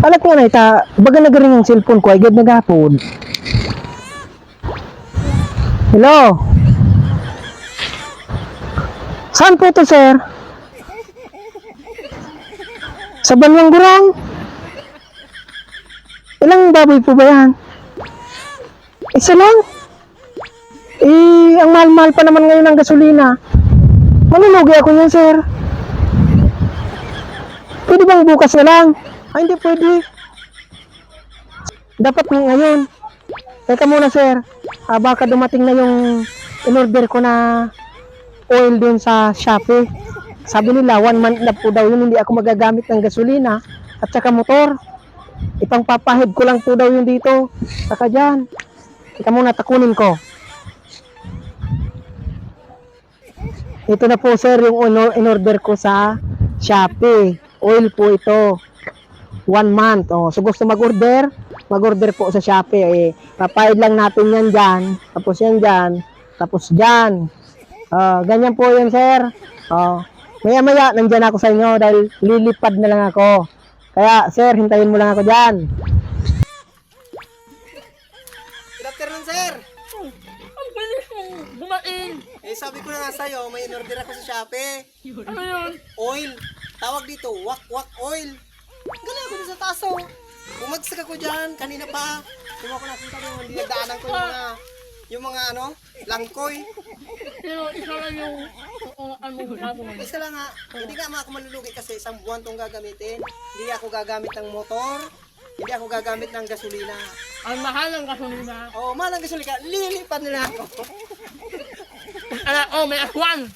Alam ko na ita, baga nagaring ang cellphone ko, ay gad nagapon. Hello? Saan po to, sir? Sa Banyang Gurang? Ilang baboy po ba yan? Isa lang? Ang mahal-mahal pa naman ngayon ng gasolina. Manulugi ako yan, sir. Pwede bang bukas na lang? Ay, hindi pwede. Dapat ngayon. Teka muna, sir. Baka dumating na yung in-order ko na oil dun sa Shopee. Sabi nila, 1 month na po daw yun, hindi ako magagamit ng gasolina at saka motor. Ipang papahid ko lang po daw yun dito. Saka dyan. Teka muna, takunin ko. Ito na po, sir, yung in-order ko sa Shopee. Oil po ito. 1 month. Oh, so gusto mag-order po sa Shopee. Papahid lang natin yan dyan. Tapos yan dyan. Tapos dyan. Ganyan po yun, sir. Maya-maya, nandyan ako sa inyo dahil lilipad na lang ako. Kaya, sir, hintayin mo lang ako dyan. Good afternoon, sir. Ang bilis mong bumain. Sabi ko na nga sa'yo, may in-order ako sa Shopee. Ano yun? Oil. Tawag dito, wak-wak oil. Galing ako dun sa taso. Bumagsak ako dyan, kanina pa. Tuma ko nakita ko yung dinagdaanan ko yung mga langkoy. Pero isa lang yung ano gagawin mo. Isa lang nga, hindi nga ako malulugi kasi isang buwan tong gagamitin. Hindi ako gagamit ng motor. Hindi ako gagamit ng gasolina. Ang mahal ng gasolina. Oh, mahal ang gasolina. Lilipad nila ako. May aswan.